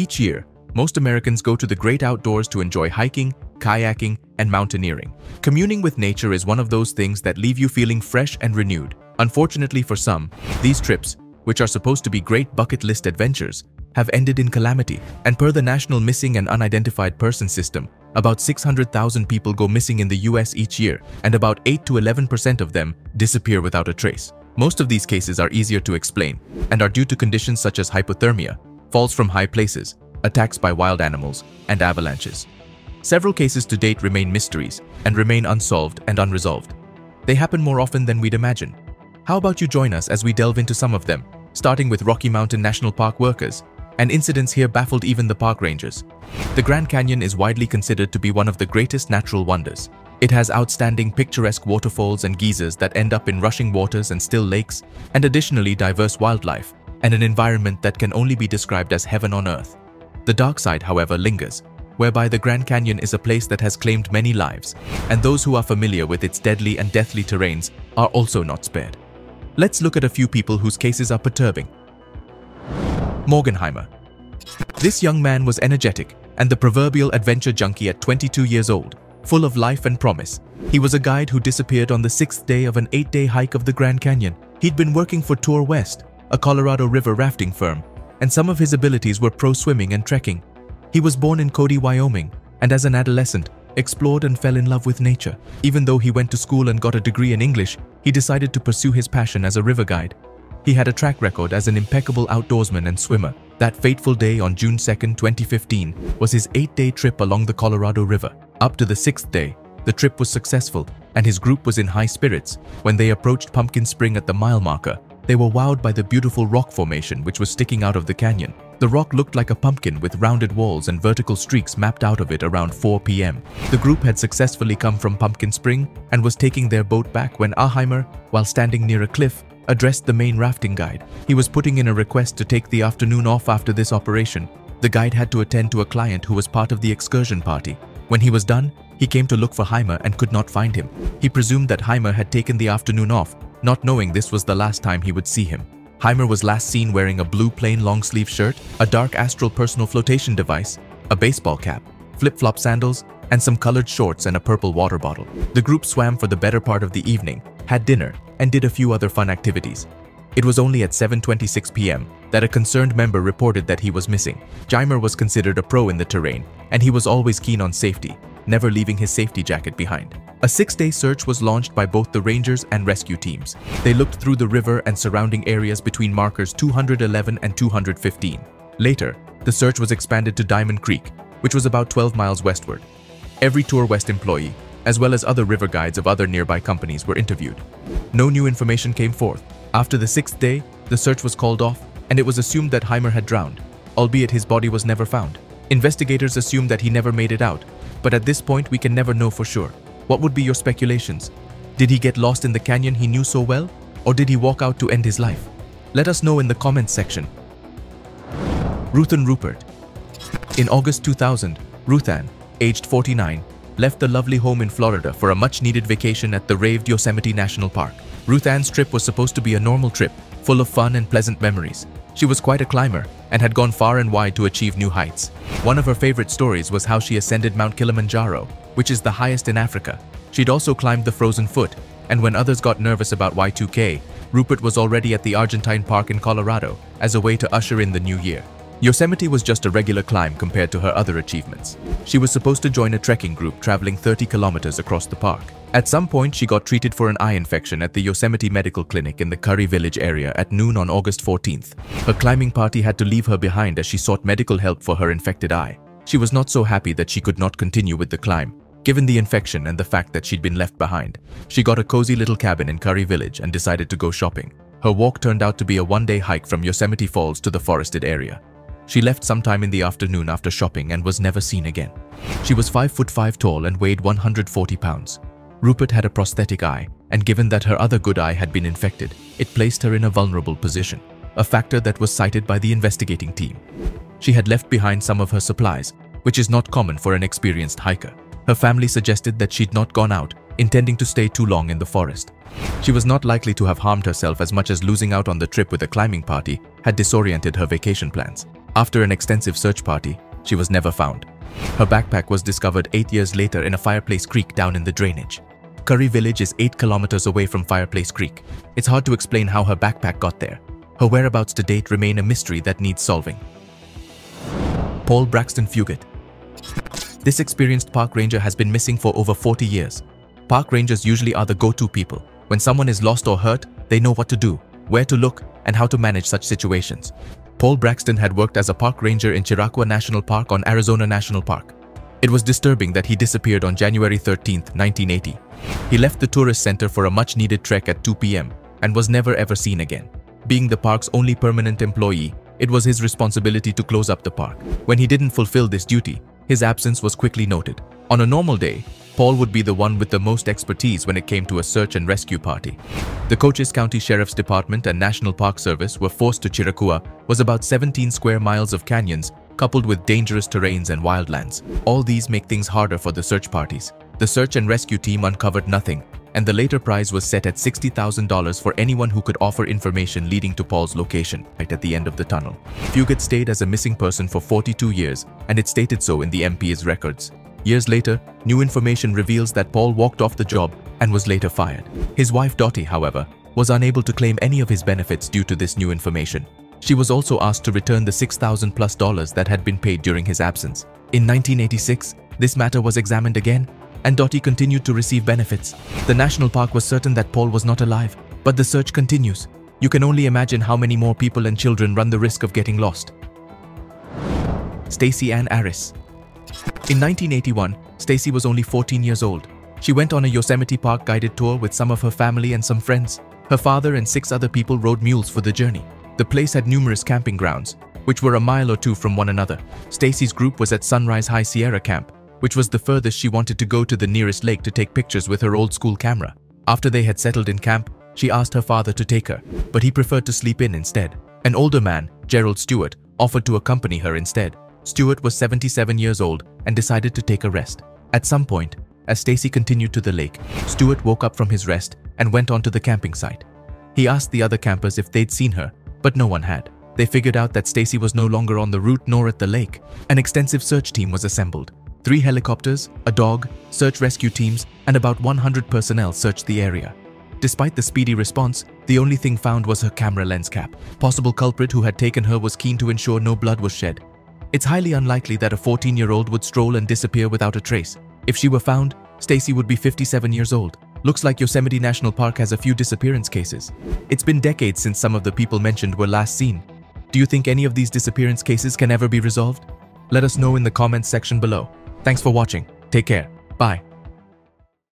Each year, most Americans go to the great outdoors to enjoy hiking, kayaking, and mountaineering. Communing with nature is one of those things that leave you feeling fresh and renewed. Unfortunately for some, these trips, which are supposed to be great bucket list adventures, have ended in calamity. And per the National Missing and Unidentified Persons System, about 600,000 people go missing in the US each year, and about 8 to 11% of them disappear without a trace. Most of these cases are easier to explain and are due to conditions such as hypothermia, falls from high places, attacks by wild animals, and avalanches. Several cases to date remain mysteries and remain unsolved and unresolved. They happen more often than we'd imagine. How about you join us as we delve into some of them, starting with Rocky Mountain National Park workers, and incidents here baffled even the park rangers. The Grand Canyon is widely considered to be one of the greatest natural wonders. It has outstanding picturesque waterfalls and geysers that end up in rushing waters and still lakes, and additionally diverse wildlife, and an environment that can only be described as heaven on earth. The dark side, however, lingers, whereby the Grand Canyon is a place that has claimed many lives, and those who are familiar with its deadly and deathly terrains are also not spared. Let's look at a few people whose cases are perturbing. Heimer. This young man was energetic and the proverbial adventure junkie at 22 years old, full of life and promise. He was a guide who disappeared on the 6th day of an 8-day hike of the Grand Canyon. He'd been working for Tour West, a Colorado River rafting firm, and some of his abilities were pro swimming and trekking. He was born in Cody, Wyoming, and as an adolescent, explored and fell in love with nature. Even though he went to school and got a degree in English, he decided to pursue his passion as a river guide. He had a track record as an impeccable outdoorsman and swimmer. That fateful day on June 2, 2015, was his 8-day trip along the Colorado River. Up to the 6th day, the trip was successful, and his group was in high spirits. When they approached Pumpkin Spring at the mile marker, they were wowed by the beautiful rock formation which was sticking out of the canyon. The rock looked like a pumpkin with rounded walls and vertical streaks mapped out of it around 4 p.m. The group had successfully come from Pumpkin Spring and was taking their boat back when Heimer, while standing near a cliff, addressed the main rafting guide. He was putting in a request to take the afternoon off after this operation. The guide had to attend to a client who was part of the excursion party. When he was done, he came to look for Heimer and could not find him. He presumed that Heimer had taken the afternoon off, not knowing this was the last time he would see him. Heimer was last seen wearing a blue plain long-sleeve shirt, a dark astral personal flotation device, a baseball cap, flip-flop sandals, and some colored shorts and a purple water bottle. The group swam for the better part of the evening, had dinner, and did a few other fun activities. It was only at 7:26 p.m. that a concerned member reported that he was missing. Heimer was considered a pro in the terrain, and he was always keen on safety, never leaving his safety jacket behind. A 6-day search was launched by both the rangers and rescue teams. They looked through the river and surrounding areas between markers 211 and 215. Later, the search was expanded to Diamond Creek, which was about 12 miles westward. Every Tour West employee, as well as other river guides of other nearby companies, were interviewed. No new information came forth. After the 6th day, the search was called off, and it was assumed that Heimer had drowned, albeit his body was never found. Investigators assumed that he never made it out, but at this point we can never know for sure. What would be your speculations? Did he get lost in the canyon he knew so well, or did he walk out to end his life? Let us know in the comments section. Ruthanne Rupert. In August 2000, Ruthanne, aged 49, left the lovely home in Florida for a much-needed vacation at the raved Yosemite National Park. Ruthanne's trip was supposed to be a normal trip, full of fun and pleasant memories. She was quite a climber and had gone far and wide to achieve new heights. One of her favorite stories was how she ascended Mount Kilimanjaro, which is the highest in Africa. She'd also climbed the Frozen Foot, and when others got nervous about Y2K, Rupert was already at the Argentine Park in Colorado as a way to usher in the new year. Yosemite was just a regular climb compared to her other achievements. She was supposed to join a trekking group traveling 30 kilometers across the park. At some point, she got treated for an eye infection at the Yosemite Medical Clinic in the Curry Village area at noon on August 14th. Her climbing party had to leave her behind as she sought medical help for her infected eye. She was not so happy that she could not continue with the climb, given the infection and the fact that she'd been left behind. She got a cozy little cabin in Curry Village and decided to go shopping. Her walk turned out to be a one-day hike from Yosemite Falls to the forested area. She left sometime in the afternoon after shopping and was never seen again. She was 5'5" tall and weighed 140 pounds. Rupert had a prosthetic eye, and given that her other good eye had been infected, it placed her in a vulnerable position, a factor that was cited by the investigating team. She had left behind some of her supplies, which is not common for an experienced hiker. Her family suggested that she'd not gone out, intending to stay too long in the forest. She was not likely to have harmed herself as much as losing out on the trip with a climbing party had disoriented her vacation plans. After an extensive search party, she was never found. Her backpack was discovered 8 years later in a Fireplace Creek down in the drainage. Curry Village is 8 kilometers away from Fireplace Creek. It's hard to explain how her backpack got there. Her whereabouts to date remain a mystery that needs solving. Paul Braxton Fugate. This experienced park ranger has been missing for over 40 years. Park rangers usually are the go-to people. When someone is lost or hurt, they know what to do, where to look, and how to manage such situations. Paul Braxton had worked as a park ranger in Chiracahua National Park on Arizona National Park. It was disturbing that he disappeared on January 13, 1980. He left the tourist center for a much-needed trek at 2 p.m. and was never ever seen again. Being the park's only permanent employee, it was his responsibility to close up the park. When he didn't fulfill this duty, his absence was quickly noted. On a normal day, Paul would be the one with the most expertise when it came to a search and rescue party. The Cochise County Sheriff's Department and National Park Service were forced to Chiracahua was about 17 square miles of canyons coupled with dangerous terrains and wildlands. All these make things harder for the search parties. The search and rescue team uncovered nothing, and the later prize was set at $60,000 for anyone who could offer information leading to Paul's location, right at the end of the tunnel. Fugate stayed as a missing person for 42 years, and it stated so in the MP's records. Years later, new information reveals that Paul walked off the job and was later fired. His wife Dottie, however, was unable to claim any of his benefits due to this new information. She was also asked to return the $6,000+ that had been paid during his absence. In 1986, this matter was examined again, and Dottie continued to receive benefits. The national park was certain that Paul was not alive, but the search continues. You can only imagine how many more people and children run the risk of getting lost. Stacy Ayres. In 1981, Stacy was only 14 years old. She went on a Yosemite Park guided tour with some of her family and some friends. Her father and 6 other people rode mules for the journey. The place had numerous camping grounds, which were a mile or two from one another. Stacy's group was at Sunrise High Sierra Camp, which was the furthest she wanted to go to the nearest lake to take pictures with her old-school camera. After they had settled in camp, she asked her father to take her, but he preferred to sleep in instead. An older man, Gerald Stewart, offered to accompany her instead. Stewart was 77 years old and decided to take a rest. At some point, as Stacy continued to the lake, Stewart woke up from his rest and went on to the camping site. He asked the other campers if they'd seen her, but no one had. They figured out that Stacy was no longer on the route nor at the lake. An extensive search team was assembled. 3 helicopters, a dog, search rescue teams, and about 100 personnel searched the area. Despite the speedy response, the only thing found was her camera lens cap. Possible culprit who had taken her was keen to ensure no blood was shed. It's highly unlikely that a 14-year-old would stroll and disappear without a trace. If she were found, Stacy would be 57 years old. Looks like Yosemite National Park has a few disappearance cases. It's been decades since some of the people mentioned were last seen. Do you think any of these disappearance cases can ever be resolved? Let us know in the comments section below. Thanks for watching. Take care. Bye.